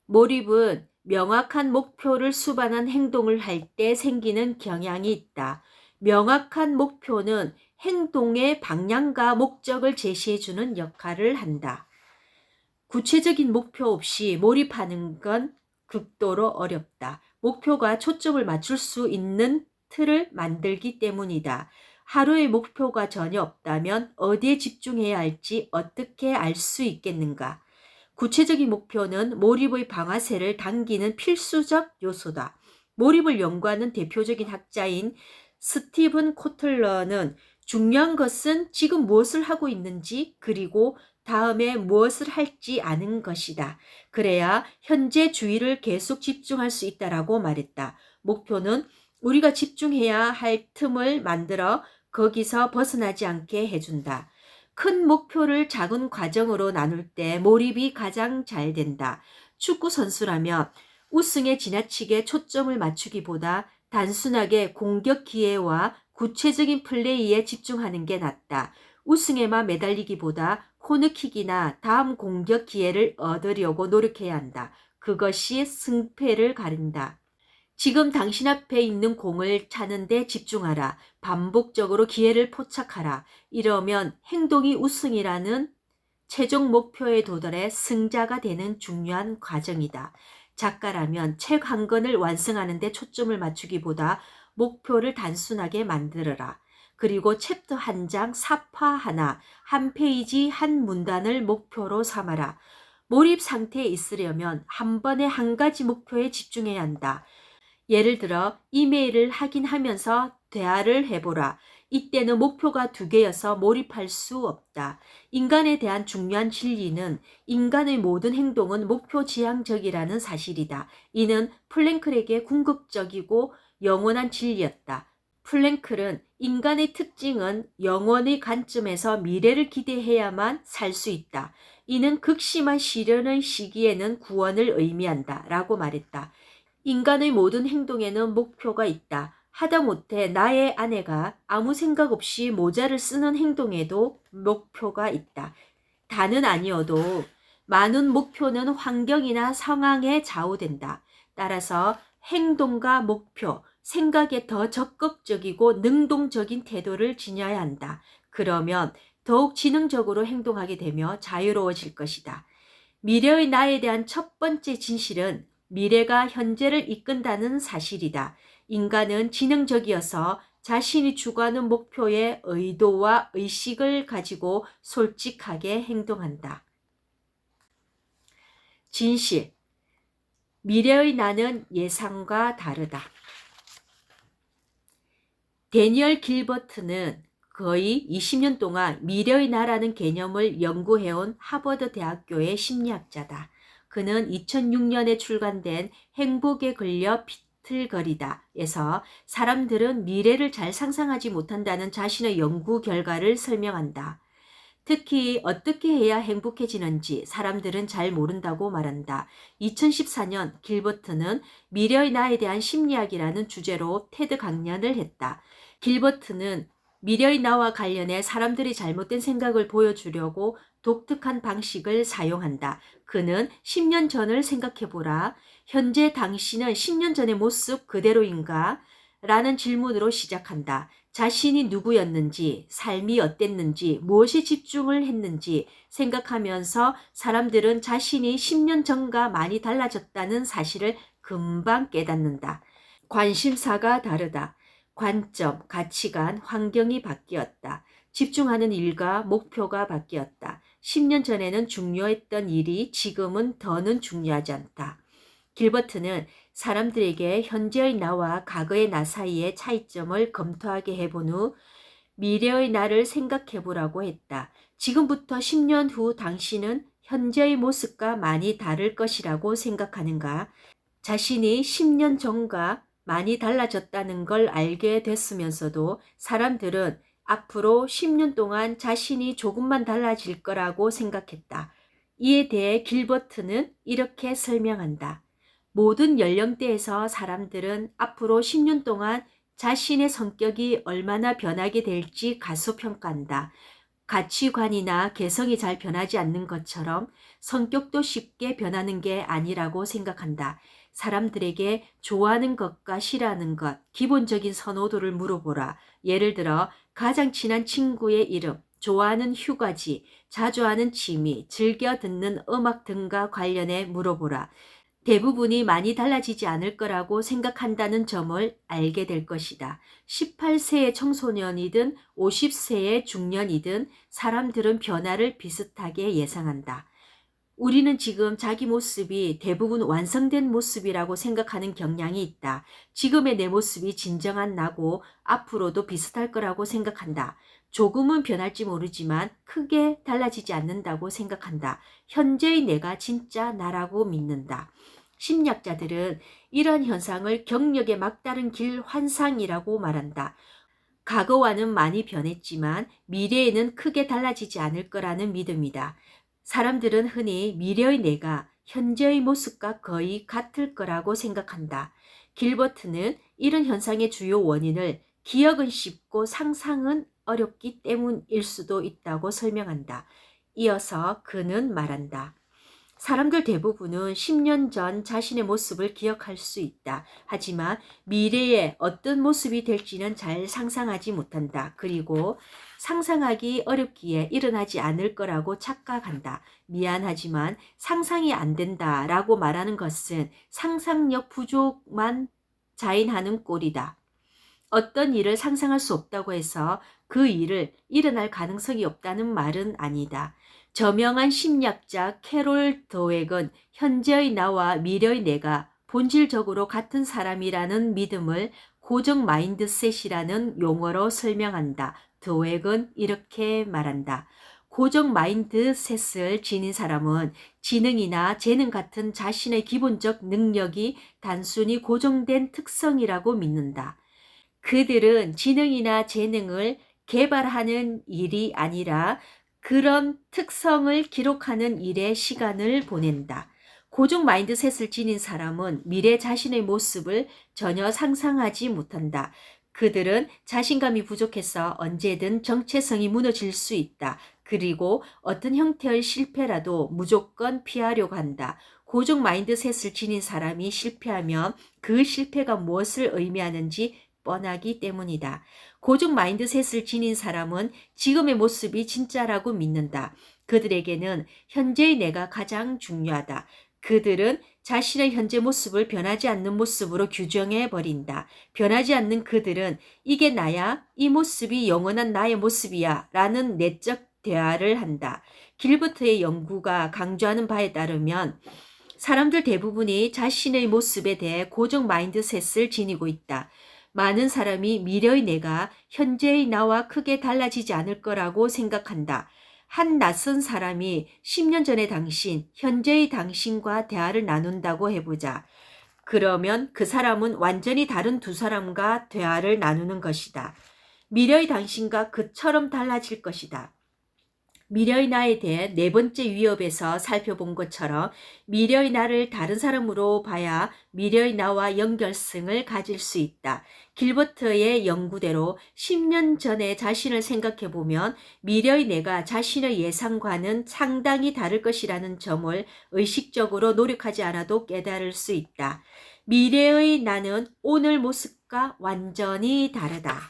몰입은 명확한 목표를 수반한 행동을 할 때 생기는 경향이 있다. 명확한 목표는 행동의 방향과 목적을 제시해주는 역할을 한다. 구체적인 목표 없이 몰입하는 건 극도로 어렵다. 목표가 초점을 맞출 수 있는 틀을 만들기 때문이다. 하루의 목표가 전혀 없다면 어디에 집중해야 할지 어떻게 알 수 있겠는가? 구체적인 목표는 몰입의 방아쇠를 당기는 필수적 요소다. 몰입을 연구하는 대표적인 학자인 스티븐 코틀러는 중요한 것은 지금 무엇을 하고 있는지 그리고 다음에 무엇을 할지 아는 것이다. 그래야 현재 주의를 계속 집중할 수 있다라고 말했다. 목표는 우리가 집중해야 할 틈을 만들어 거기서 벗어나지 않게 해준다. 큰 목표를 작은 과정으로 나눌 때 몰입이 가장 잘 된다. 축구 선수라면 우승에 지나치게 초점을 맞추기보다 단순하게 공격 기회와 구체적인 플레이에 집중하는 게 낫다. 우승에만 매달리기보다 코너킥이나 다음 공격 기회를 얻으려고 노력해야 한다. 그것이 승패를 가린다. 지금 당신 앞에 있는 공을 차는데 집중하라. 반복적으로 기회를 포착하라. 이러면 행동이 우승이라는 최종 목표에 도달해 승자가 되는 중요한 과정이다. 작가라면 책 한 권을 완성하는 데 초점을 맞추기보다 목표를 단순하게 만들어라. 그리고 챕터 한 장, 사파 하나, 한 페이지, 한 문단을 목표로 삼아라. 몰입 상태에 있으려면 한 번에 한 가지 목표에 집중해야 한다. 예를 들어 이메일을 확인하면서 대화를 해보라. 이때는 목표가 두 개여서 몰입할 수 없다. 인간에 대한 중요한 진리는 인간의 모든 행동은 목표 지향적이라는 사실이다. 이는 플랭클에게 궁극적이고 영원한 진리였다. 플랭클은 인간의 특징은 영원의 관점에서 미래를 기대해야만 살 수 있다. 이는 극심한 시련의 시기에는 구원을 의미한다. 라고 말했다. 인간의 모든 행동에는 목표가 있다. 하다못해 나의 아내가 아무 생각 없이 모자를 쓰는 행동에도 목표가 있다. 다는 아니어도 많은 목표는 환경이나 상황에 좌우된다. 따라서 행동과 목표, 생각에 더 적극적이고 능동적인 태도를 지녀야 한다. 그러면 더욱 지능적으로 행동하게 되며 자유로워질 것이다. 미래의 나에 대한 첫 번째 진실은 미래가 현재를 이끈다는 사실이다. 인간은 지능적이어서 자신이 추구하는 목표의 의도와 의식을 가지고 솔직하게 행동한다. 진실. 미래의 나는 예상과 다르다. 데니얼 길버트는 거의 20년 동안 미래의 나라는 개념을 연구해온 하버드 대학교의 심리학자다. 그는 2006년에 출간된 행복에 걸려 비틀거리다에서 사람들은 미래를 잘 상상하지 못한다는 자신의 연구 결과를 설명한다. 특히 어떻게 해야 행복해지는지 사람들은 잘 모른다고 말한다. 2014년 길버트는 미래의 나에 대한 심리학이라는 주제로 테드 강연을 했다. 길버트는 미래의 나와 관련해 사람들이 잘못된 생각을 보여주려고 독특한 방식을 사용한다. 그는 10년 전을 생각해보라. 현재 당신은 10년 전의 모습 그대로인가? 라는 질문으로 시작한다. 자신이 누구였는지, 삶이 어땠는지, 무엇에 집중을 했는지 생각하면서 사람들은 자신이 10년 전과 많이 달라졌다는 사실을 금방 깨닫는다. 관심사가 다르다. 관점, 가치관, 환경이 바뀌었다. 집중하는 일과 목표가 바뀌었다. 10년 전에는 중요했던 일이 지금은 더는 중요하지 않다. 길버트는 사람들에게 현재의 나와 과거의 나 사이의 차이점을 검토하게 해본 후 미래의 나를 생각해보라고 했다. 지금부터 10년 후 당신은 현재의 모습과 많이 다를 것이라고 생각하는가? 자신이 10년 전과 많이 달라졌다는 걸 알게 됐으면서도 사람들은 앞으로 10년 동안 자신이 조금만 달라질 거라고 생각했다. 이에 대해 길버트는 이렇게 설명한다. 모든 연령대에서 사람들은 앞으로 10년 동안 자신의 성격이 얼마나 변하게 될지 가소평가한다. 가치관이나 개성이 잘 변하지 않는 것처럼 성격도 쉽게 변하는 게 아니라고 생각한다. 사람들에게 좋아하는 것과 싫어하는 것, 기본적인 선호도를 물어보라. 예를 들어 가장 친한 친구의 이름, 좋아하는 휴가지, 자주 하는 취미, 즐겨 듣는 음악 등과 관련해 물어보라. 대부분이 많이 달라지지 않을 거라고 생각한다는 점을 알게 될 것이다. 18세의 청소년이든 50세의 중년이든 사람들은 변화를 비슷하게 예상한다. 우리는 지금 자기 모습이 대부분 완성된 모습이라고 생각하는 경향이 있다. 지금의 내 모습이 진정한 나고 앞으로도 비슷할 거라고 생각한다. 조금은 변할지 모르지만 크게 달라지지 않는다고 생각한다. 현재의 내가 진짜 나라고 믿는다. 심리학자들은 이러한 현상을 경력의 막다른 길 환상이라고 말한다. 과거와는 많이 변했지만 미래에는 크게 달라지지 않을 거라는 믿음이다. 사람들은 흔히 미래의 내가 현재의 모습과 거의 같을 거라고 생각한다. 길버트는 이런 현상의 주요 원인을 기억은 쉽고 상상은 어렵기 때문일 수도 있다고 설명한다. 이어서 그는 말한다. 사람들 대부분은 10년 전 자신의 모습을 기억할 수 있다. 하지만 미래에 어떤 모습이 될지는 잘 상상하지 못한다. 그리고 상상하기 어렵기에 일어나지 않을 거라고 착각한다. 미안하지만 상상이 안 된다라고 말하는 것은 상상력 부족만 자인하는 꼴이다. 어떤 일을 상상할 수 없다고 해서 그 일을 일어날 가능성이 없다는 말은 아니다. 저명한 심리학자 캐롤 더웩은 현재의 나와 미래의 내가 본질적으로 같은 사람이라는 믿음을 고정 마인드셋이라는 용어로 설명한다. 더웩은 이렇게 말한다. 고정 마인드셋을 지닌 사람은 지능이나 재능 같은 자신의 기본적 능력이 단순히 고정된 특성이라고 믿는다. 그들은 지능이나 재능을 개발하는 일이 아니라 그런 특성을 기록하는 일에 시간을 보낸다. 고정 마인드셋을 지닌 사람은 미래 자신의 모습을 전혀 상상하지 못한다. 그들은 자신감이 부족해서 언제든 정체성이 무너질 수 있다. 그리고 어떤 형태의 실패라도 무조건 피하려고 한다. 고정 마인드셋을 지닌 사람이 실패하면 그 실패가 무엇을 의미하는지 뻔하기 때문이다. 고정 마인드셋을 지닌 사람은 지금의 모습이 진짜라고 믿는다. 그들에게는 현재의 내가 가장 중요하다. 그들은 자신의 현재 모습을 변하지 않는 모습으로 규정해 버린다. 변하지 않는 그들은 이게 나야, 이 모습이 영원한 나의 모습이야 라는 내적 대화를 한다. 길버트의 연구가 강조하는 바에 따르면 사람들 대부분이 자신의 모습에 대해 고정 마인드셋을 지니고 있다. 많은 사람이 미래의 내가 현재의 나와 크게 달라지지 않을 거라고 생각한다. 한 낯선 사람이 10년 전의 당신, 현재의 당신과 대화를 나눈다고 해보자. 그러면 그 사람은 완전히 다른 두 사람과 대화를 나누는 것이다. 미래의 당신과 그처럼 달라질 것이다. 미래의 나에 대해 네 번째 위협에서 살펴본 것처럼 미래의 나를 다른 사람으로 봐야 미래의 나와 연결성을 가질 수 있다. 길버트의 연구대로 10년 전에 자신을 생각해 보면 미래의 내가 자신의 예상과는 상당히 다를 것이라는 점을 의식적으로 노력하지 않아도 깨달을 수 있다. 미래의 나는 오늘 모습과 완전히 다르다.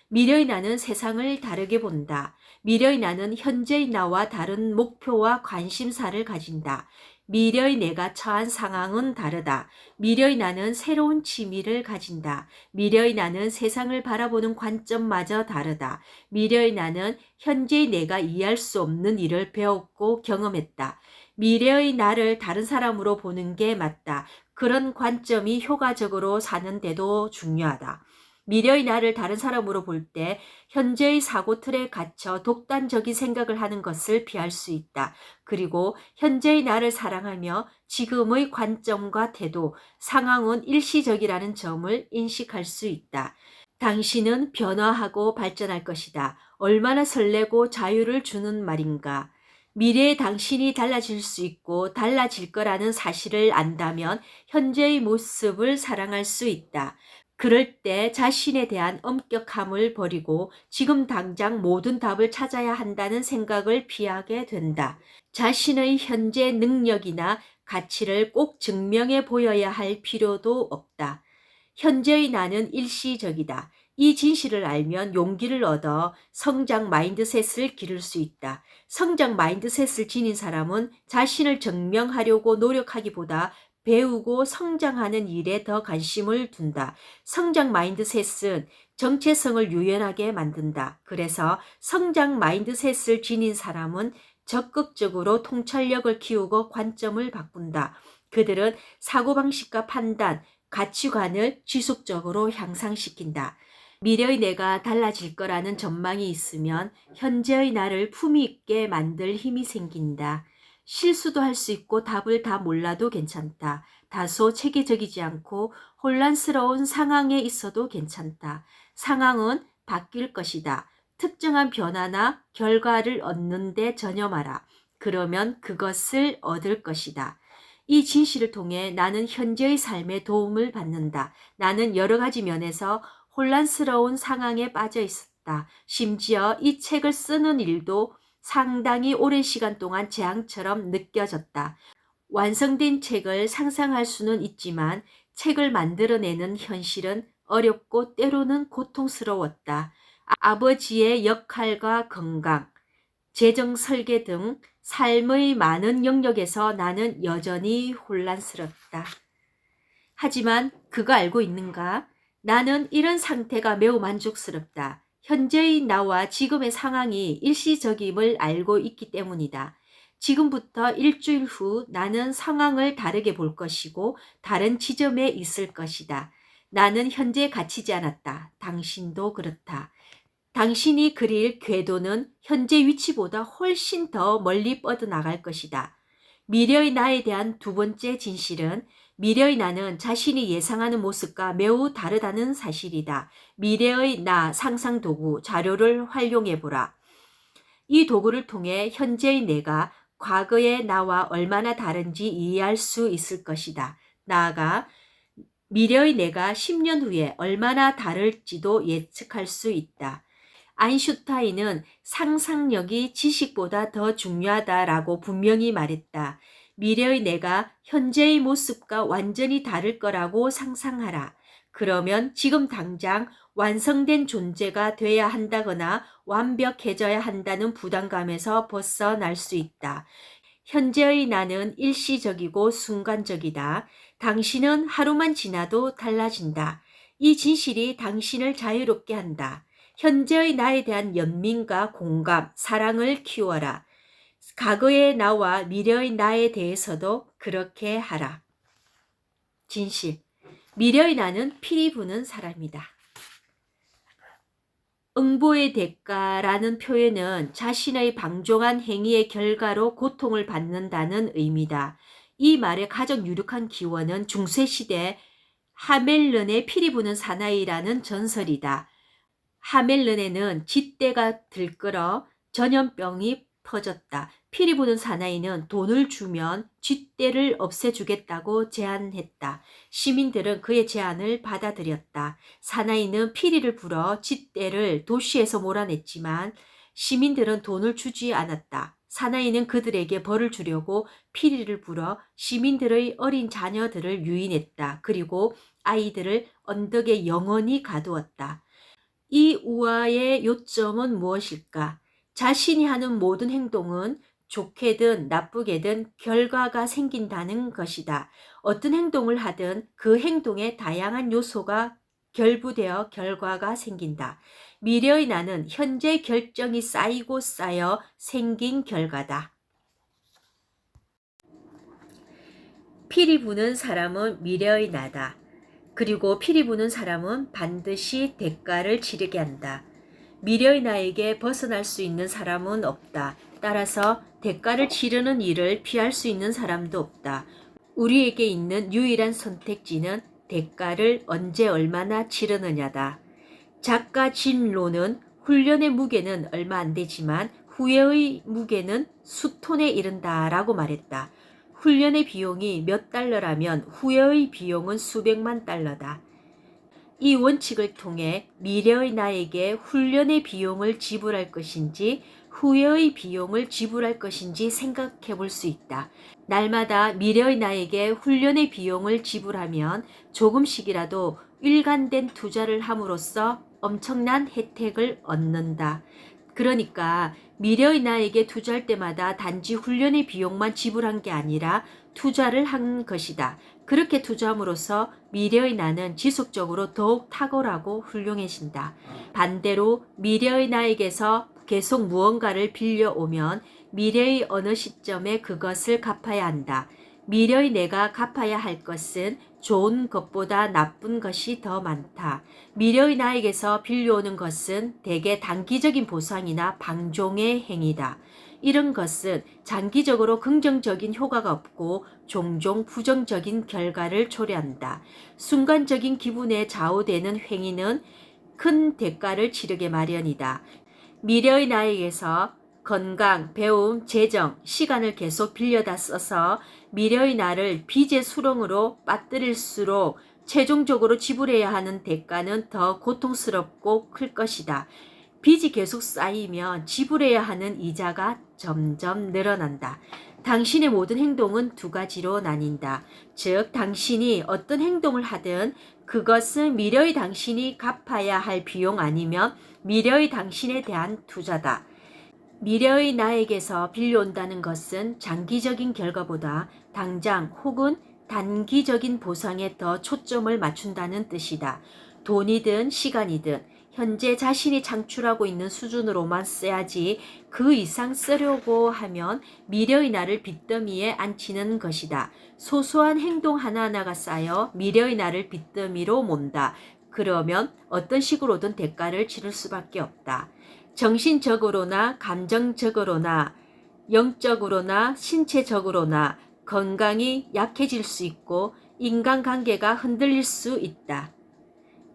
미래의 나는 세상을 다르게 본다. 미래의 나는 현재의 나와 다른 목표와 관심사를 가진다. 미래의 내가 처한 상황은 다르다. 미래의 나는 새로운 취미를 가진다. 미래의 나는 세상을 바라보는 관점마저 다르다. 미래의 나는 현재의 내가 이해할 수 없는 일을 배웠고 경험했다. 미래의 나를 다른 사람으로 보는 게 맞다. 그런 관점이 효과적으로 사는데도 중요하다. 미래의 나를 다른 사람으로 볼 때 현재의 사고 틀에 갇혀 독단적인 생각을 하는 것을 피할 수 있다. 그리고 현재의 나를 사랑하며 지금의 관점과 태도, 상황은 일시적이라는 점을 인식할 수 있다. 당신은 변화하고 발전할 것이다. 얼마나 설레고 자유를 주는 말인가. 미래의 당신이 달라질 수 있고 달라질 거라는 사실을 안다면 현재의 모습을 사랑할 수 있다. 그럴 때 자신에 대한 엄격함을 버리고 지금 당장 모든 답을 찾아야 한다는 생각을 피하게 된다. 자신의 현재 능력이나 가치를 꼭 증명해 보여야 할 필요도 없다. 현재의 나는 일시적이다. 이 진실을 알면 용기를 얻어 성장 마인드셋을 기를 수 있다. 성장 마인드셋을 지닌 사람은 자신을 증명하려고 노력하기보다 배우고 성장하는 일에 더 관심을 둔다. 성장 마인드셋은 정체성을 유연하게 만든다. 그래서 성장 마인드셋을 지닌 사람은 적극적으로 통찰력을 키우고 관점을 바꾼다. 그들은 사고방식과 판단, 가치관을 지속적으로 향상시킨다. 미래의 내가 달라질 거라는 전망이 있으면 현재의 나를 품위 있게 만들 힘이 생긴다. 실수도 할 수 있고 답을 다 몰라도 괜찮다. 다소 체계적이지 않고 혼란스러운 상황에 있어도 괜찮다. 상황은 바뀔 것이다. 특정한 변화나 결과를 얻는 데 전념하라. 그러면 그것을 얻을 것이다. 이 진실을 통해 나는 현재의 삶에 도움을 받는다. 나는 여러 가지 면에서 혼란스러운 상황에 빠져 있었다. 심지어 이 책을 쓰는 일도 상당히 오랜 시간 동안 재앙처럼 느껴졌다. 완성된 책을 상상할 수는 있지만 책을 만들어내는 현실은 어렵고 때로는 고통스러웠다. 아버지의 역할과 건강, 재정 설계 등 삶의 많은 영역에서 나는 여전히 혼란스럽다. 하지만 그가 알고 있는가? 나는 이런 상태가 매우 만족스럽다. 현재의 나와 지금의 상황이 일시적임을 알고 있기 때문이다. 지금부터 일주일 후 나는 상황을 다르게 볼 것이고 다른 지점에 있을 것이다. 나는 현재 갇히지 않았다. 당신도 그렇다. 당신이 그릴 궤도는 현재 위치보다 훨씬 더 멀리 뻗어나갈 것이다. 미래의 나에 대한 두 번째 진실은 미래의 나는 자신이 예상하는 모습과 매우 다르다는 사실이다. 미래의 나 상상 도구 자료를 활용해보라. 이 도구를 통해 현재의 내가 과거의 나와 얼마나 다른지 이해할 수 있을 것이다. 나아가 미래의 내가 10년 후에 얼마나 다를지도 예측할 수 있다. 아인슈타인은 상상력이 지식보다 더 중요하다라고 분명히 말했다. 미래의 내가 현재의 모습과 완전히 다를 거라고 상상하라. 그러면 지금 당장 완성된 존재가 돼야 한다거나 완벽해져야 한다는 부담감에서 벗어날 수 있다. 현재의 나는 일시적이고 순간적이다. 당신은 하루만 지나도 달라진다. 이 진실이 당신을 자유롭게 한다. 현재의 나에 대한 연민과 공감, 사랑을 키워라. 과거의 나와 미래의 나에 대해서도 그렇게 하라. 진실. 미래의 나는 피리 부는 사람이다. 응보의 대가라는 표현은 자신의 방종한 행위의 결과로 고통을 받는다는 의미다. 이 말의 가장 유력한 기원은 중세시대 하멜른의 피리 부는 사나이라는 전설이다. 하멜른에는 쥐떼가 들끓어 전염병이 퍼졌다. 피리 부는 사나이는 돈을 주면 쥐떼를 없애주겠다고 제안했다. 시민들은 그의 제안을 받아들였다. 사나이는 피리를 불어 쥐떼를 도시에서 몰아냈지만 시민들은 돈을 주지 않았다. 사나이는 그들에게 벌을 주려고 피리를 불어 시민들의 어린 자녀들을 유인했다. 그리고 아이들을 언덕에 영원히 가두었다. 이 우화의 요점은 무엇일까? 자신이 하는 모든 행동은 좋게든 나쁘게든 결과가 생긴다는 것이다. 어떤 행동을 하든 그 행동에 다양한 요소가 결부되어 결과가 생긴다. 미래의 나는 현재 결정이 쌓이고 쌓여 생긴 결과다. 피리 부는 사람은 미래의 나다. 그리고 피리 부는 사람은 반드시 대가를 치르게 한다. 미래의 나에게 벗어날 수 있는 사람은 없다. 따라서 대가를 치르는 일을 피할 수 있는 사람도 없다. 우리에게 있는 유일한 선택지는 대가를 언제 얼마나 치르느냐다. 작가 짐 론은 훈련의 무게는 얼마 안 되지만 후회의 무게는 수톤에 이른다라고 말했다. 훈련의 비용이 몇 달러라면 후회의 비용은 수백만 달러다. 이 원칙을 통해 미래의 나에게 훈련의 비용을 지불할 것인지 후회의 비용을 지불할 것인지 생각해 볼 수 있다. 날마다 미래의 나에게 훈련의 비용을 지불하면 조금씩이라도 일관된 투자를 함으로써 엄청난 혜택을 얻는다. 그러니까 미래의 나에게 투자할 때마다 단지 훈련의 비용만 지불한 게 아니라 투자를 한 것이다. 그렇게 투자함으로써 미래의 나는 지속적으로 더욱 탁월하고 훌륭해진다. 반대로 미래의 나에게서 계속 무언가를 빌려오면 미래의 어느 시점에 그것을 갚아야 한다. 미래의 내가 갚아야 할 것은 좋은 것보다 나쁜 것이 더 많다. 미래의 나에게서 빌려오는 것은 대개 단기적인 보상이나 방종의 행위다. 이런 것은 장기적으로 긍정적인 효과가 없고 종종 부정적인 결과를 초래한다. 순간적인 기분에 좌우되는 행위는 큰 대가를 치르게 마련이다. 미래의 나에게서 건강, 배움, 재정, 시간을 계속 빌려다 써서 미래의 나를 빚의 수렁으로 빠뜨릴수록 최종적으로 지불해야 하는 대가는 더 고통스럽고 클 것이다. 빚이 계속 쌓이면 지불해야 하는 이자가 점점 늘어난다. 당신의 모든 행동은 두 가지로 나뉜다. 즉, 당신이 어떤 행동을 하든 그것은 미래의 당신이 갚아야 할 비용 아니면 미래의 당신에 대한 투자다. 미래의 나에게서 빌려온다는 것은 장기적인 결과보다 당장 혹은 단기적인 보상에 더 초점을 맞춘다는 뜻이다. 돈이든 시간이든 현재 자신이 창출하고 있는 수준으로만 써야지 그 이상 쓰려고 하면 미래의 나를 빚더미에 앉히는 것이다. 소소한 행동 하나하나가 쌓여 미래의 나를 빚더미로 몬다. 그러면 어떤 식으로든 대가를 치를 수밖에 없다. 정신적으로나 감정적으로나 영적으로나 신체적으로나 건강이 약해질 수 있고 인간관계가 흔들릴 수 있다.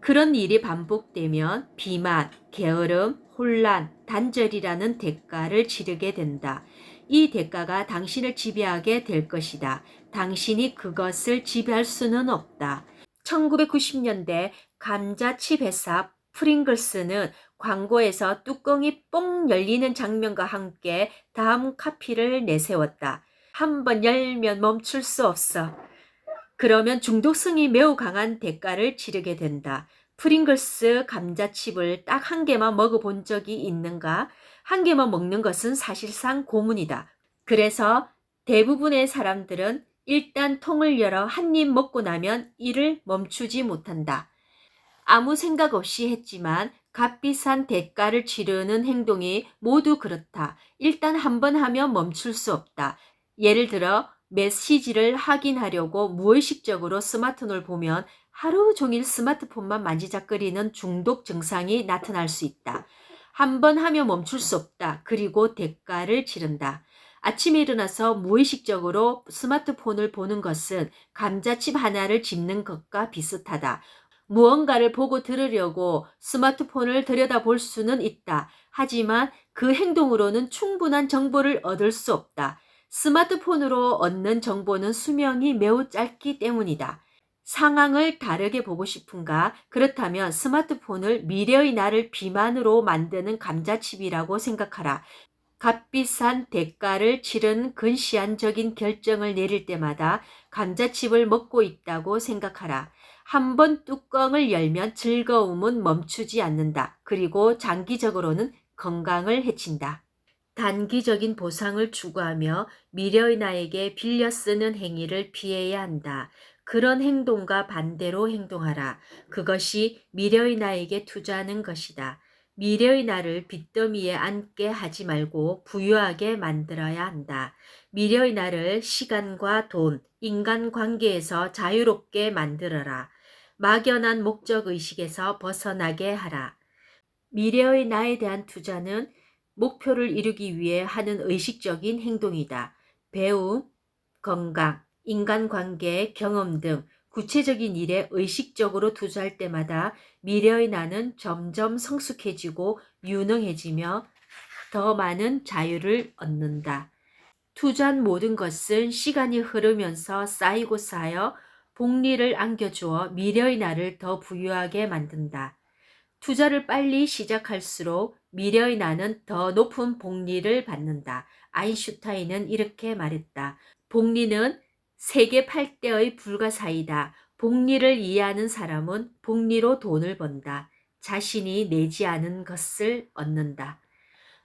그런 일이 반복되면 비만, 게으름, 혼란, 단절이라는 대가를 치르게 된다. 이 대가가 당신을 지배하게 될 것이다. 당신이 그것을 지배할 수는 없다. 1990년대 감자칩 회사 프링글스는 광고에서 뚜껑이 뽕 열리는 장면과 함께 다음 카피를 내세웠다. 한번 열면 멈출 수 없어. 그러면 중독성이 매우 강한 대가를 치르게 된다. 프링글스 감자칩을 딱 한 개만 먹어본 적이 있는가? 한 개만 먹는 것은 사실상 고문이다. 그래서 대부분의 사람들은 일단 통을 열어 한 입 먹고 나면 이를 멈추지 못한다. 아무 생각 없이 했지만 값비싼 대가를 치르는 행동이 모두 그렇다. 일단 한 번 하면 멈출 수 없다. 예를 들어 메시지를 확인하려고 무의식적으로 스마트폰을 보면 하루 종일 스마트폰만 만지작거리는 중독 증상이 나타날 수 있다. 한 번 하면 멈출 수 없다. 그리고 대가를 치른다. 아침에 일어나서 무의식적으로 스마트폰을 보는 것은 감자칩 하나를 집는 것과 비슷하다. 무언가를 보고 들으려고 스마트폰을 들여다볼 수는 있다. 하지만 그 행동으로는 충분한 정보를 얻을 수 없다. 스마트폰으로 얻는 정보는 수명이 매우 짧기 때문이다. 상황을 다르게 보고 싶은가? 그렇다면 스마트폰을 미래의 나를 비만으로 만드는 감자칩이라고 생각하라. 값비싼 대가를 치른 근시안적인 결정을 내릴 때마다 감자칩을 먹고 있다고 생각하라. 한 번 뚜껑을 열면 즐거움은 멈추지 않는다. 그리고 장기적으로는 건강을 해친다. 단기적인 보상을 추구하며 미래의 나에게 빌려 쓰는 행위를 피해야 한다. 그런 행동과 반대로 행동하라. 그것이 미래의 나에게 투자하는 것이다. 미래의 나를 빚더미에 앉게 하지 말고 부유하게 만들어야 한다. 미래의 나를 시간과 돈, 인간관계에서 자유롭게 만들어라. 막연한 목적의식에서 벗어나게 하라. 미래의 나에 대한 투자는 목표를 이루기 위해 하는 의식적인 행동이다. 배움, 건강, 인간관계, 경험 등 구체적인 일에 의식적으로 투자할 때마다 미래의 나는 점점 성숙해지고 유능해지며 더 많은 자유를 얻는다. 투자한 모든 것은 시간이 흐르면서 쌓이고 쌓여 복리를 안겨주어 미래의 나를 더 부유하게 만든다. 투자를 빨리 시작할수록 미래의 나는 더 높은 복리를 받는다. 아인슈타인은 이렇게 말했다. 복리는 세계 8대의 불가사의다. 복리를 이해하는 사람은 복리로 돈을 번다. 자신이 내지 않은 것을 얻는다.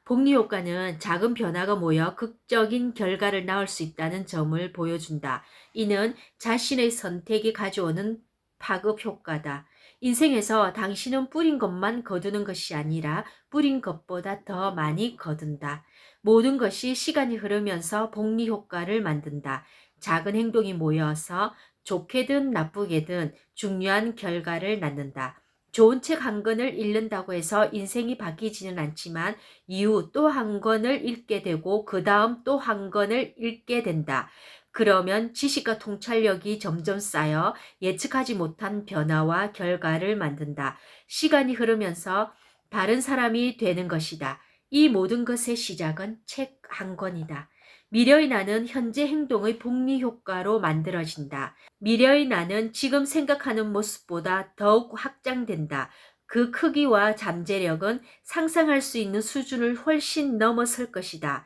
복리 효과는 작은 변화가 모여 극적인 결과를 낳을 수 있다는 점을 보여준다. 이는 자신의 선택이 가져오는 파급 효과다. 인생에서 당신은 뿌린 것만 거두는 것이 아니라 뿌린 것보다 더 많이 거둔다. 모든 것이 시간이 흐르면서 복리 효과를 만든다. 작은 행동이 모여서 좋게든 나쁘게든 중요한 결과를 낳는다. 좋은 책 한 권을 읽는다고 해서 인생이 바뀌지는 않지만 이후 또 한 권을 읽게 되고 그 다음 또 한 권을 읽게 된다. 그러면 지식과 통찰력이 점점 쌓여 예측하지 못한 변화와 결과를 만든다. 시간이 흐르면서 다른 사람이 되는 것이다. 이 모든 것의 시작은 책 한 권이다. 미래의 나는 현재 행동의 복리 효과로 만들어진다. 미래의 나는 지금 생각하는 모습보다 더욱 확장된다. 그 크기와 잠재력은 상상할 수 있는 수준을 훨씬 넘어설 것이다.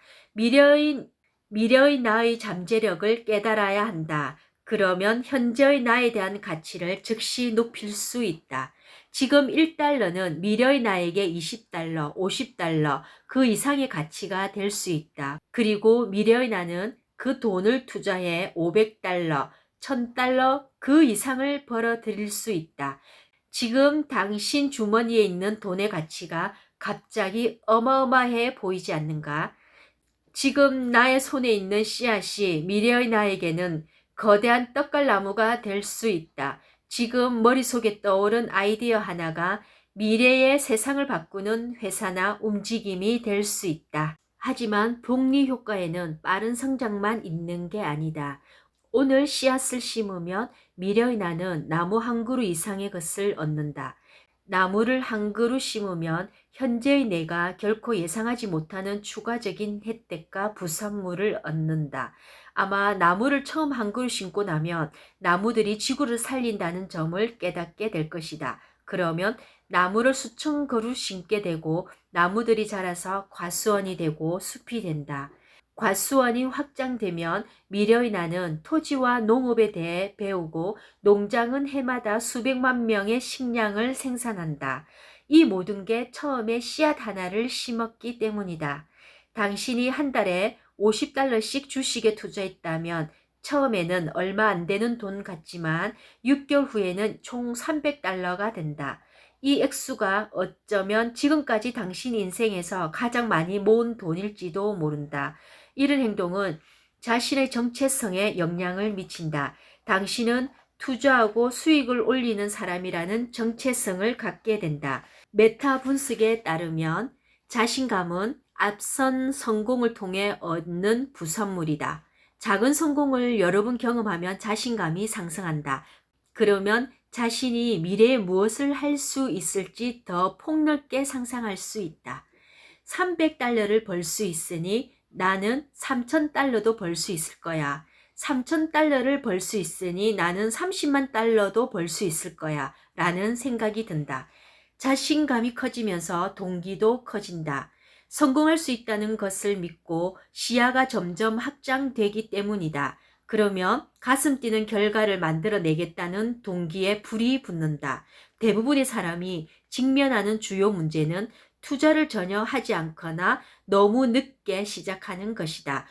미래의 나의 잠재력을 깨달아야 한다. 그러면 현재의 나에 대한 가치를 즉시 높일 수 있다. 지금 1달러는 미래의 나에게 20달러, 50달러, 그 이상의 가치가 될 수 있다. 그리고 미래의 나는 그 돈을 투자해 500달러, 1000달러 그 이상을 벌어들일 수 있다. 지금 당신 주머니에 있는 돈의 가치가 갑자기 어마어마해 보이지 않는가? 지금 나의 손에 있는 씨앗이 미래의 나에게는 거대한 떡갈나무가 될 수 있다. 지금 머릿속에 떠오른 아이디어 하나가 미래의 세상을 바꾸는 회사나 움직임이 될 수 있다. 하지만 복리 효과에는 빠른 성장만 있는 게 아니다. 오늘 씨앗을 심으면 미래의 나는 나무 한 그루 이상의 것을 얻는다. 나무를 한 그루 심으면 현재의 내가 결코 예상하지 못하는 추가적인 혜택과 부산물을 얻는다. 아마 나무를 처음 한 그루 심고 나면 나무들이 지구를 살린다는 점을 깨닫게 될 것이다. 그러면 나무를 수천 그루 심게 되고 나무들이 자라서 과수원이 되고 숲이 된다. 과수원이 확장되면 미래의 나는 토지와 농업에 대해 배우고 농장은 해마다 수백만 명의 식량을 생산한다. 이 모든 게 처음에 씨앗 하나를 심었기 때문이다. 당신이 한 달에 50달러씩 주식에 투자했다면 처음에는 얼마 안 되는 돈 같지만 6개월 후에는 총 300달러가 된다. 이 액수가 어쩌면 지금까지 당신 인생에서 가장 많이 모은 돈일지도 모른다. 이런 행동은 자신의 정체성에 영향을 미친다. 당신은 투자하고 수익을 올리는 사람이라는 정체성을 갖게 된다. 메타 분석에 따르면 자신감은 앞선 성공을 통해 얻는 부산물이다. 작은 성공을 여러 번 경험하면 자신감이 상승한다. 그러면 자신이 미래에 무엇을 할 수 있을지 더 폭넓게 상상할 수 있다. 300달러를 벌 수 있으니 나는 3000달러도 벌 수 있을 거야. 3000달러를 벌 수 있으니 나는 30만 달러도 벌 수 있을 거야. 라는 생각이 든다. 자신감이 커지면서 동기도 커진다. 성공할 수 있다는 것을 믿고 시야가 점점 확장되기 때문이다. 그러면 가슴 뛰는 결과를 만들어내겠다는 동기에 불이 붙는다. 대부분의 사람이 직면하는 주요 문제는 투자를 전혀 하지 않거나 너무 늦게 시작하는 것이다.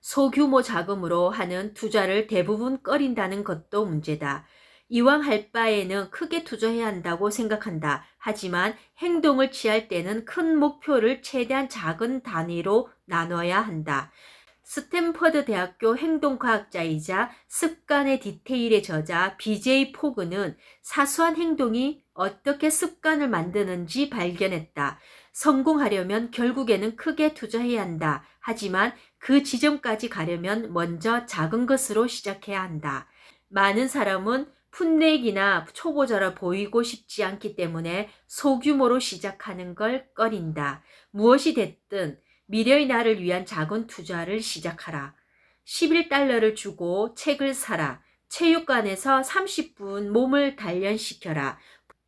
소규모 자금으로 하는 투자를 대부분 꺼린다는 것도 문제다. 이왕 할 바에는 크게 투자해야 한다고 생각한다. 하지만 행동을 취할 때는 큰 목표를 최대한 작은 단위로 나눠야 한다. 스탠퍼드 대학교 행동과학자이자 습관의 디테일의 저자 BJ 포그는 사소한 행동이 어떻게 습관을 만드는지 발견했다. 성공하려면 결국에는 크게 투자해야 한다. 하지만 그 지점까지 가려면 먼저 작은 것으로 시작해야 한다. 많은 사람은 풋내기나 초보자라 보이고 싶지 않기 때문에 소규모로 시작하는 걸 꺼린다. 무엇이 됐든 미래의 나를 위한 작은 투자를 시작하라. 11달러를 주고 책을 사라. 체육관에서 30분 몸을 단련시켜라.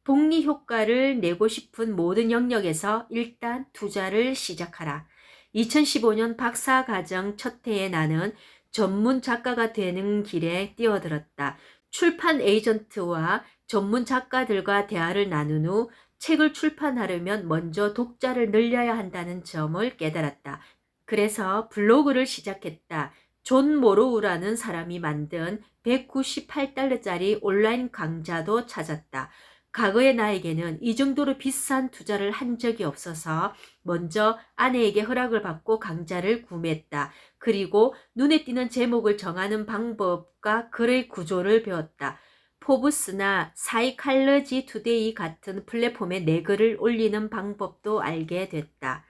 복리 효과를 내고 싶은 모든 영역에서 일단 투자를 시작하라. 2015년 박사과정 첫 해에 나는 전문 작가가 되는 길에 뛰어들었다. 출판 에이전트와 전문 작가들과 대화를 나눈 후 책을 출판하려면 먼저 독자를 늘려야 한다는 점을 깨달았다. 그래서 블로그를 시작했다. 존 모로우라는 사람이 만든 198달러짜리 온라인 강좌도 찾았다. 과거의 나에게는 이 정도로 비싼 투자를 한 적이 없어서 먼저 아내에게 허락을 받고 강좌를 구매했다. 그리고 눈에 띄는 제목을 정하는 방법과 글의 구조를 배웠다. 포브스나 사이칼러지 투데이 같은 플랫폼에 내 글을 올리는 방법도 알게 됐다.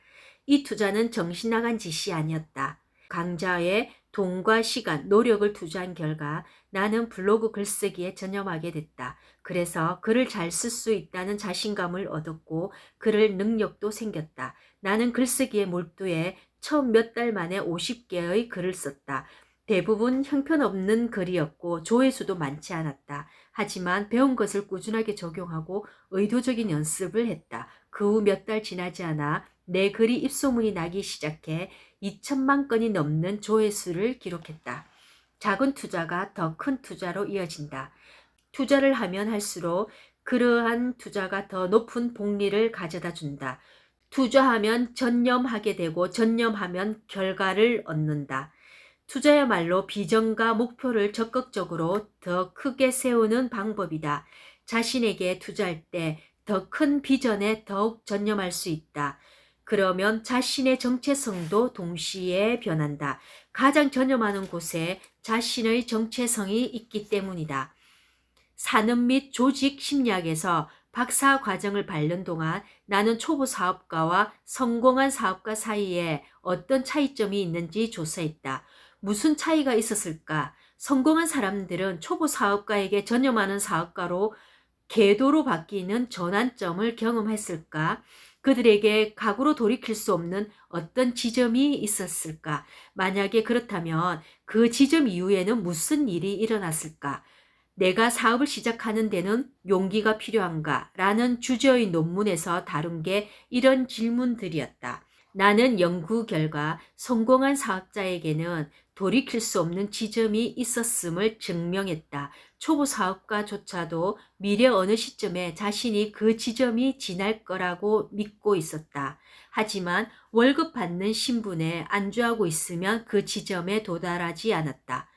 이 투자는 정신 나간 짓이 아니었다. 강좌에 돈과 시간, 노력을 투자한 결과 나는 블로그 글쓰기에 전념하게 됐다. 그래서 글을 잘 쓸 수 있다는 자신감을 얻었고 글을 능력도 생겼다. 나는 글쓰기에 몰두해 처음 몇 달 만에 50개의 글을 썼다. 대부분 형편없는 글이었고 조회수도 많지 않았다. 하지만 배운 것을 꾸준하게 적용하고 의도적인 연습을 했다. 그 후 몇 달 지나지 않아 내 글이 입소문이 나기 시작해 2천만 건이 넘는 조회수를 기록했다. 작은 투자가 더 큰 투자로 이어진다. 투자를 하면 할수록 그러한 투자가 더 높은 복리를 가져다 준다. 투자하면 전념하게 되고 전념하면 결과를 얻는다. 투자야말로 비전과 목표를 적극적으로 더 크게 세우는 방법이다. 자신에게 투자할 때 더 큰 비전에 더욱 전념할 수 있다. 그러면 자신의 정체성도 동시에 변한다. 가장 전념하는 곳에 자신의 정체성이 있기 때문이다. 산업 및 조직 심리학에서 박사 과정을 밟는 동안 나는 초보 사업가와 성공한 사업가 사이에 어떤 차이점이 있는지 조사했다. 무슨 차이가 있었을까? 성공한 사람들은 초보 사업가에게 전념하는 사업가로 궤도로 바뀌는 전환점을 경험했을까? 그들에게 각오로 돌이킬 수 없는 어떤 지점이 있었을까? 만약에 그렇다면 그 지점 이후에는 무슨 일이 일어났을까? 내가 사업을 시작하는 데는 용기가 필요한가? 라는 주제의 논문에서 다룬 게 이런 질문들이었다. 나는 연구 결과 성공한 사업자에게는 돌이킬 수 없는 지점이 있었음을 증명했다. 초보 사업가조차도 미래 어느 시점에 자신이 그 지점이 지날 거라고 믿고 있었다. 하지만 월급 받는 신분에 안주하고 있으면 그 지점에 도달하지 않았다.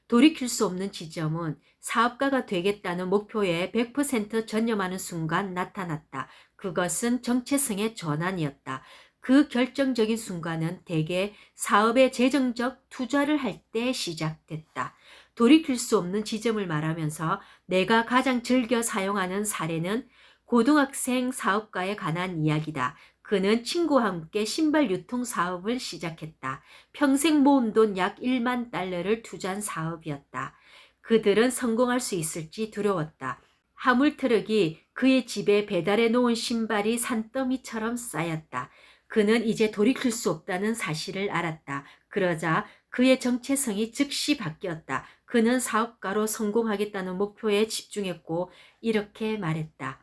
돌이킬 수 없는 지점은 사업가가 되겠다는 목표에 100% 전념하는 순간 나타났다. 그것은 정체성의 전환이었다. 그 결정적인 순간은 대개 사업에 재정적 투자를 할 때 시작됐다. 돌이킬 수 없는 지점을 말하면서 내가 가장 즐겨 사용하는 사례는 고등학생 사업가에 관한 이야기다. 그는 친구와 함께 신발 유통 사업을 시작했다. 평생 모은 돈 약 1만 달러를 투자한 사업이었다. 그들은 성공할 수 있을지 두려웠다. 화물 트럭이 그의 집에 배달해 놓은 신발이 산더미처럼 쌓였다. 그는 이제 돌이킬 수 없다는 사실을 알았다. 그러자 그의 정체성이 즉시 바뀌었다. 그는 사업가로 성공하겠다는 목표에 집중했고 이렇게 말했다.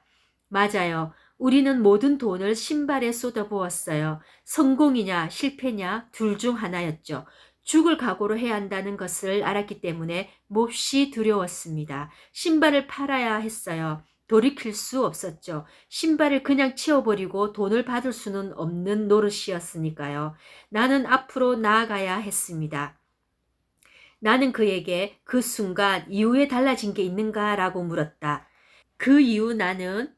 맞아요. 우리는 모든 돈을 신발에 쏟아부었어요. 성공이냐 실패냐 둘 중 하나였죠. 죽을 각오로 해야 한다는 것을 알았기 때문에 몹시 두려웠습니다. 신발을 팔아야 했어요. 돌이킬 수 없었죠. 신발을 그냥 치워버리고 돈을 받을 수는 없는 노릇이었으니까요. 나는 앞으로 나아가야 했습니다. 나는 그에게 그 순간 이후에 달라진 게 있는가라고 물었다. 그 이후 나는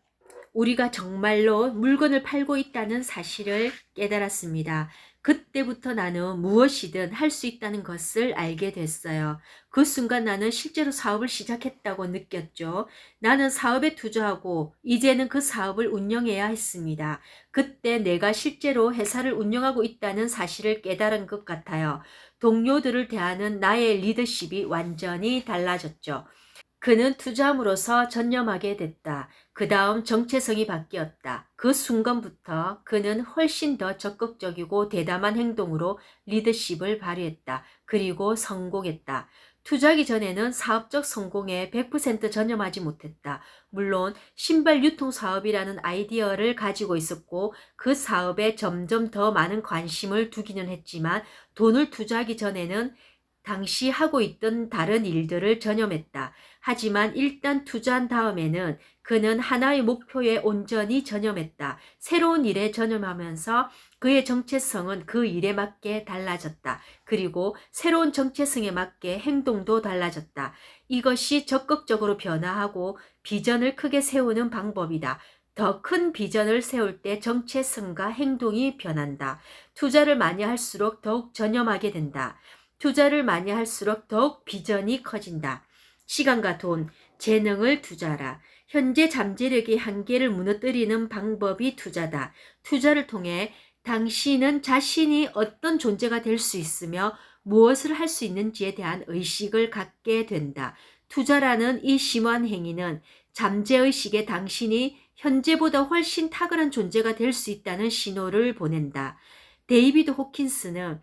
우리가 정말로 물건을 팔고 있다는 사실을 깨달았습니다. 그때부터 나는 무엇이든 할 수 있다는 것을 알게 됐어요. 그 순간 나는 실제로 사업을 시작했다고 느꼈죠. 나는 사업에 투자하고 이제는 그 사업을 운영해야 했습니다. 그때 내가 실제로 회사를 운영하고 있다는 사실을 깨달은 것 같아요. 동료들을 대하는 나의 리더십이 완전히 달라졌죠. 그는 투자함으로써 전념하게 됐다. 그 다음 정체성이 바뀌었다. 그 순간부터 그는 훨씬 더 적극적이고 대담한 행동으로 리더십을 발휘했다. 그리고 성공했다. 투자하기 전에는 사업적 성공에 100% 전념하지 못했다. 물론 신발 유통 사업이라는 아이디어를 가지고 있었고 그 사업에 점점 더 많은 관심을 두기는 했지만 돈을 투자하기 전에는 당시 하고 있던 다른 일들을 전념했다. 하지만 일단 투자한 다음에는 그는 하나의 목표에 온전히 전념했다. 새로운 일에 전념하면서 그의 정체성은 그 일에 맞게 달라졌다. 그리고 새로운 정체성에 맞게 행동도 달라졌다. 이것이 적극적으로 변화하고 비전을 크게 세우는 방법이다. 더 큰 비전을 세울 때 정체성과 행동이 변한다. 투자를 많이 할수록 더욱 전념하게 된다. 투자를 많이 할수록 더욱 비전이 커진다. 시간과 돈, 재능을 투자하라. 현재 잠재력의 한계를 무너뜨리는 방법이 투자다. 투자를 통해 당신은 자신이 어떤 존재가 될 수 있으며 무엇을 할 수 있는지에 대한 의식을 갖게 된다. 투자라는 이 심오한 행위는 잠재의식에 당신이 현재보다 훨씬 탁월한 존재가 될 수 있다는 신호를 보낸다. 데이비드 호킨스는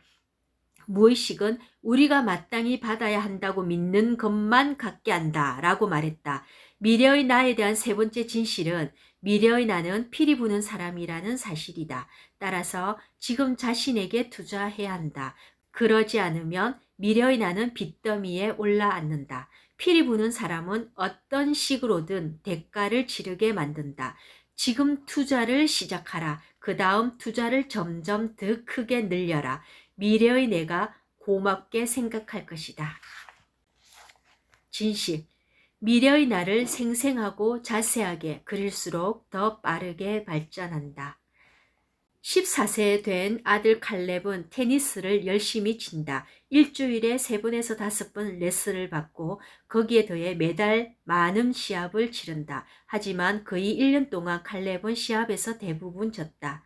무의식은 우리가 마땅히 받아야 한다고 믿는 것만 갖게 한다 라고 말했다. 미래의 나에 대한 세 번째 진실은 미래의 나는 피리 부는 사람이라는 사실이다. 따라서 지금 자신에게 투자해야 한다. 그러지 않으면 미래의 나는 빚더미에 올라앉는다. 피리 부는 사람은 어떤 식으로든 대가를 치르게 만든다. 지금 투자를 시작하라. 그 다음 투자를 점점 더 크게 늘려라. 미래의 내가 고맙게 생각할 것이다. 진실. 미래의 나를 생생하고 자세하게 그릴수록 더 빠르게 발전한다. 14세 된 아들 칼렙은 테니스를 열심히 친다. 일주일에 3번에서 5번 레슨을 받고 거기에 더해 매달 많은 시합을 치른다. 하지만 거의 1년 동안 칼렙은 시합에서 대부분 졌다.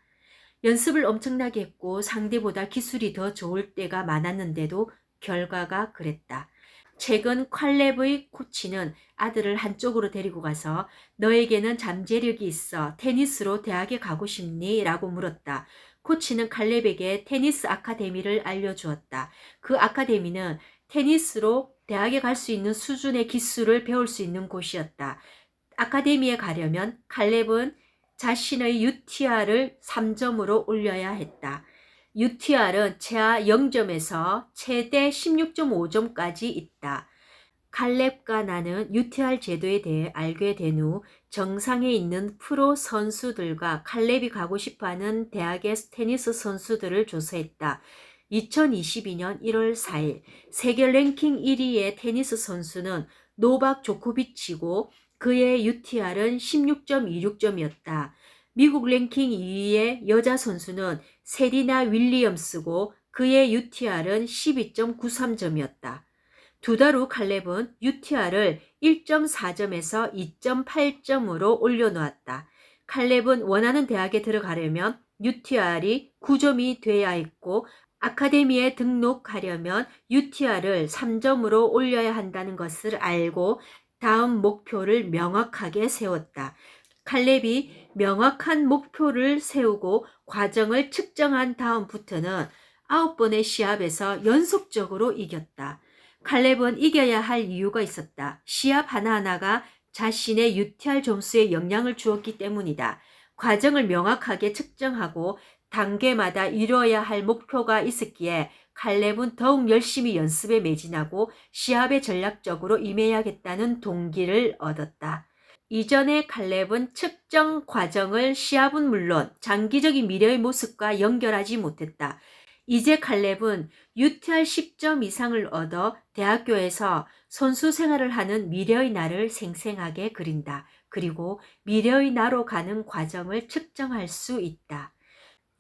연습을 엄청나게 했고 상대보다 기술이 더 좋을 때가 많았는데도 결과가 그랬다. 최근 칼렙의 코치는 아들을 한쪽으로 데리고 가서 너에게는 잠재력이 있어 테니스로 대학에 가고 싶니? 라고 물었다. 코치는 칼렙에게 테니스 아카데미를 알려주었다. 그 아카데미는 테니스로 대학에 갈 수 있는 수준의 기술을 배울 수 있는 곳이었다. 아카데미에 가려면 칼렙은 자신의 UTR을 3점으로 올려야 했다. UTR은 최하 0점에서 최대 16.5점까지 있다. 칼렙과 나는 UTR 제도에 대해 알게 된 후 정상에 있는 프로 선수들과 칼렙이 가고 싶어하는 대학의 테니스 선수들을 조사했다. 2022년 1월 4일 세계 랭킹 1위의 테니스 선수는 노박 조코비치고 그의 UTR은 16.26점이었다. 미국 랭킹 2위의 여자 선수는 세리나 윌리엄스고 그의 UTR은 12.93점이었다. 두 달 후 칼렙은 UTR을 1.4점에서 2.8점으로 올려놓았다. 칼렙은 원하는 대학에 들어가려면 UTR이 9점이 돼야 했고 아카데미에 등록하려면 UTR을 3점으로 올려야 한다는 것을 알고 다음 목표를 명확하게 세웠다. 칼렙이 명확한 목표를 세우고 과정을 측정한 다음부터는 9번의 시합에서 연속적으로 이겼다. 칼렙은 이겨야 할 이유가 있었다. 시합 하나하나가 자신의 UTR 점수에 영향을 주었기 때문이다. 과정을 명확하게 측정하고 단계마다 이루어야 할 목표가 있었기에 칼렙은 더욱 열심히 연습에 매진하고 시합에 전략적으로 임해야겠다는 동기를 얻었다. 이전에 칼렙은 측정 과정을 시합은 물론 장기적인 미래의 모습과 연결하지 못했다. 이제 칼렙은 UTR 10점 이상을 얻어 대학교에서 선수 생활을 하는 미래의 나를 생생하게 그린다. 그리고 미래의 나로 가는 과정을 측정할 수 있다.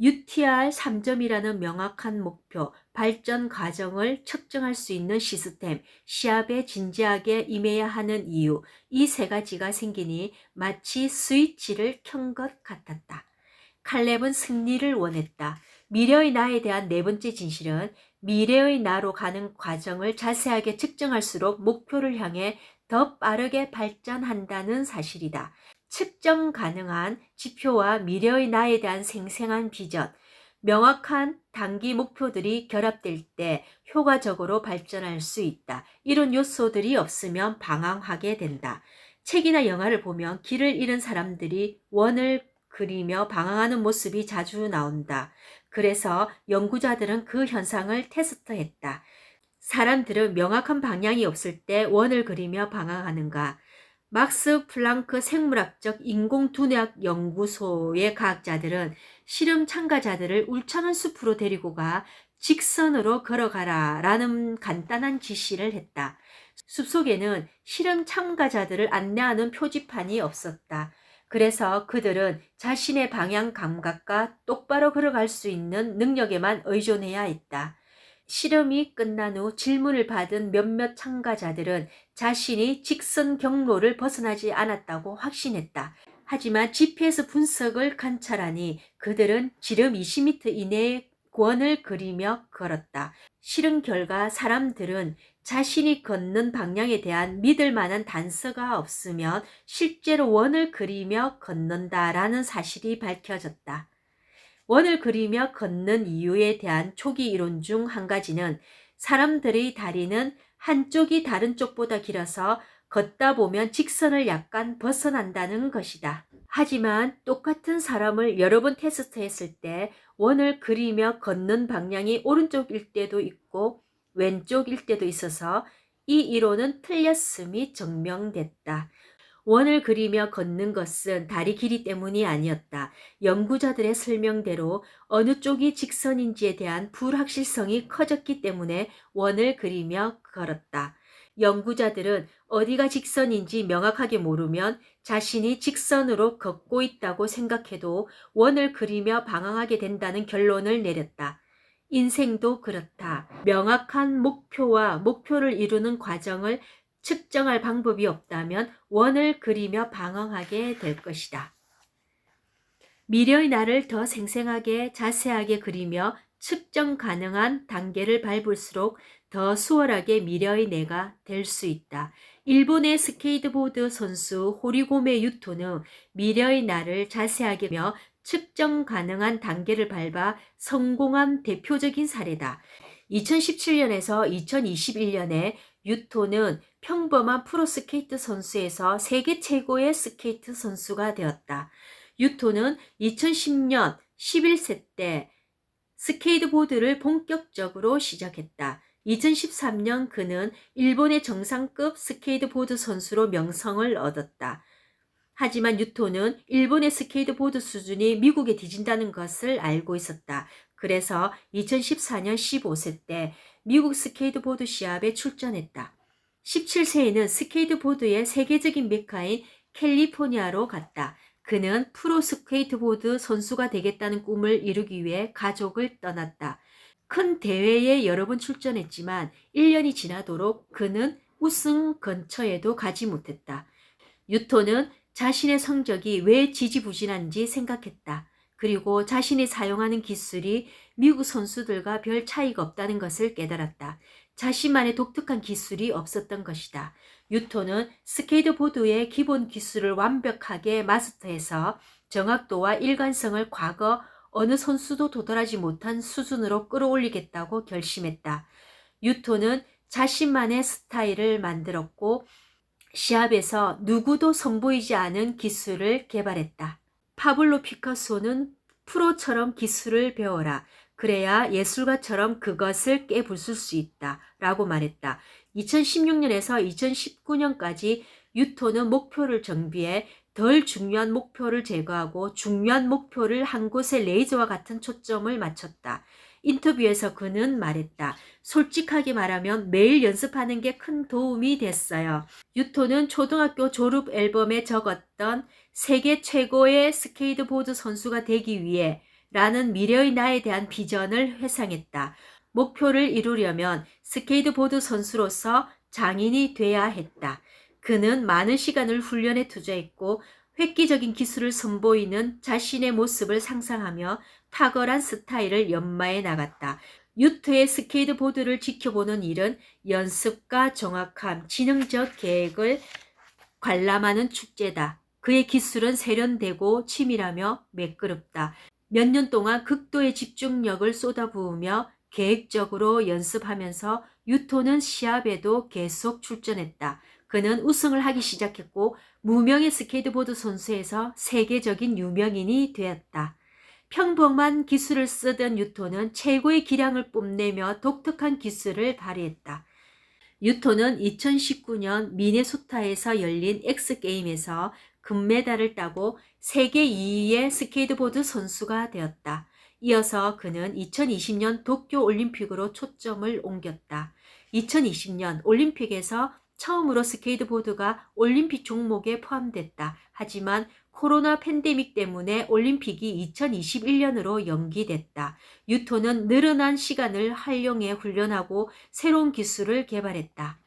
UTR 3점이라는 명확한 목표, 발전 과정을 측정할 수 있는 시스템, 시합에 진지하게 임해야 하는 이유, 이 세 가지가 생기니 마치 스위치를 켠 것 같았다. 칼렙은 승리를 원했다. 미래의 나에 대한 네 번째 진실은 미래의 나로 가는 과정을 자세하게 측정할수록 목표를 향해 더 빠르게 발전한다는 사실이다. 측정 가능한 지표와 미래의 나에 대한 생생한 비전, 명확한 단기 목표들이 결합될 때 효과적으로 발전할 수 있다. 이런 요소들이 없으면 방황하게 된다. 책이나 영화를 보면 길을 잃은 사람들이 원을 그리며 방황하는 모습이 자주 나온다. 그래서 연구자들은 그 현상을 테스트했다. 사람들은 명확한 방향이 없을 때 원을 그리며 방황하는가? 막스 플랑크 생물학적 인공두뇌학 연구소의 과학자들은 실험 참가자들을 울창한 숲으로 데리고 가 직선으로 걸어가라 라는 간단한 지시를 했다. 숲속에는 실험 참가자들을 안내하는 표지판이 없었다. 그래서 그들은 자신의 방향 감각과 똑바로 걸어갈 수 있는 능력에만 의존해야 했다. 실험이 끝난 후 질문을 받은 몇몇 참가자들은 자신이 직선 경로를 벗어나지 않았다고 확신했다. 하지만 GPS 분석을 관찰하니 그들은 지름 20m 이내의 원을 그리며 걸었다. 실험 결과 사람들은 자신이 걷는 방향에 대한 믿을 만한 단서가 없으면 실제로 원을 그리며 걷는다라는 사실이 밝혀졌다. 원을 그리며 걷는 이유에 대한 초기 이론 중 한 가지는 사람들의 다리는 한쪽이 다른 쪽보다 길어서 걷다 보면 직선을 약간 벗어난다는 것이다. 하지만 똑같은 사람을 여러 번 테스트했을 때 원을 그리며 걷는 방향이 오른쪽일 때도 있고 왼쪽일 때도 있어서 이 이론은 틀렸음이 증명됐다. 원을 그리며 걷는 것은 다리 길이 때문이 아니었다. 연구자들의 설명대로 어느 쪽이 직선인지에 대한 불확실성이 커졌기 때문에 원을 그리며 걸었다. 연구자들은 어디가 직선인지 명확하게 모르면 자신이 직선으로 걷고 있다고 생각해도 원을 그리며 방황하게 된다는 결론을 내렸다. 인생도 그렇다. 명확한 목표와 목표를 이루는 과정을 측정할 방법이 없다면 원을 그리며 방황하게 될 것이다. 미래의 나를 더 생생하게 자세하게 그리며 측정 가능한 단계를 밟을수록 더 수월하게 미래의 내가 될 수 있다. 일본의 스케이트보드 선수 호리고메 유토는 미래의 나를 자세하게 그리며 측정 가능한 단계를 밟아 성공한 대표적인 사례다. 2017년에서 2021년에 유토는 평범한 프로스케이트 선수에서 세계 최고의 스케이트 선수가 되었다. 유토는 2010년 11세 때 스케이트보드를 본격적으로 시작했다. 2013년 그는 일본의 정상급 스케이트보드 선수로 명성을 얻었다. 하지만 유토는 일본의 스케이트보드 수준이 미국에 뒤진다는 것을 알고 있었다. 그래서 2014년 15세 때 미국 스케이트보드 시합에 출전했다. 17세에는 스케이트보드의 세계적인 메카인 캘리포니아로 갔다. 그는 프로 스케이트보드 선수가 되겠다는 꿈을 이루기 위해 가족을 떠났다. 큰 대회에 여러 번 출전했지만 1년이 지나도록 그는 우승 근처에도 가지 못했다. 유토는 자신의 성적이 왜 지지부진한지 생각했다. 그리고 자신이 사용하는 기술이 미국 선수들과 별 차이가 없다는 것을 깨달았다. 자신만의 독특한 기술이 없었던 것이다. 유토는 스케이트보드의 기본 기술을 완벽하게 마스터해서 정확도와 일관성을 과거 어느 선수도 도달하지 못한 수준으로 끌어올리겠다고 결심했다. 유토는 자신만의 스타일을 만들었고 시합에서 누구도 선보이지 않은 기술을 개발했다. 파블로 피카소는 프로처럼 기술을 배워라. 그래야 예술가처럼 그것을 깨부술 수 있다. 라고 말했다. 2016년에서 2019년까지 유토는 목표를 정비해 덜 중요한 목표를 제거하고 중요한 목표를 한 곳에 레이저와 같은 초점을 맞췄다. 인터뷰에서 그는 말했다. 솔직하게 말하면 매일 연습하는 게 큰 도움이 됐어요. 유토는 초등학교 졸업 앨범에 적었던 세계 최고의 스케이트보드 선수가 되기 위해 라는 미래의 나에 대한 비전을 회상했다. 목표를 이루려면 스케이트보드 선수로서 장인이 돼야 했다. 그는 많은 시간을 훈련에 투자했고 획기적인 기술을 선보이는 자신의 모습을 상상하며 탁월한 스타일을 연마해 나갔다. 유토의 스케이트보드를 지켜보는 일은 연습과 정확함, 지능적 계획을 관람하는 축제다. 그의 기술은 세련되고 치밀하며 매끄럽다. 몇 년 동안 극도의 집중력을 쏟아부으며 계획적으로 연습하면서 유토는 시합에도 계속 출전했다. 그는 우승을 하기 시작했고 무명의 스케이트보드 선수에서 세계적인 유명인이 되었다. 평범한 기술을 쓰던 유토는 최고의 기량을 뽐내며 독특한 기술을 발휘했다. 유토는 2019년 미네소타에서 열린 X게임에서 금메달을 따고 세계 2위의 스케이트보드 선수가 되었다. 이어서 그는 2020년 도쿄올림픽으로 초점을 옮겼다. 2020년 올림픽에서 처음으로 스케이트보드가 올림픽 종목에 포함됐다. 하지만 코로나 팬데믹 때문에 올림픽이 2021년으로 연기됐다. 유토는 늘어난 시간을 활용해 훈련하고 새로운 기술을 개발했다.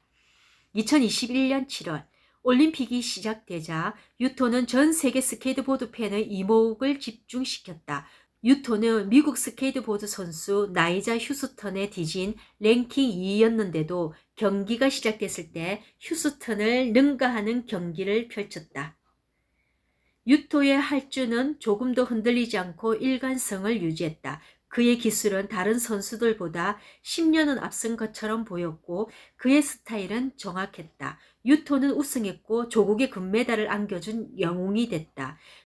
2021년 7월 올림픽이 시작되자 유토는 전 세계 스케이트보드 팬의 이목을 집중시켰다. 유토는 미국 스케이트보드 선수 나이자 휴스턴에 뒤진 랭킹 2위였는데도 경기가 시작됐을 때 휴스턴을 능가하는 경기를 펼쳤다. 유토의 활주는 조금도 흔들리지 않고 일관성을 유지했다. 그의 기술은 다른 선수들보다 10년은 앞선 것처럼 보였고 그의 스타일은 정확했다. 유토는 우승했고 조국의 금메달을 안겨준 영웅이 됐다.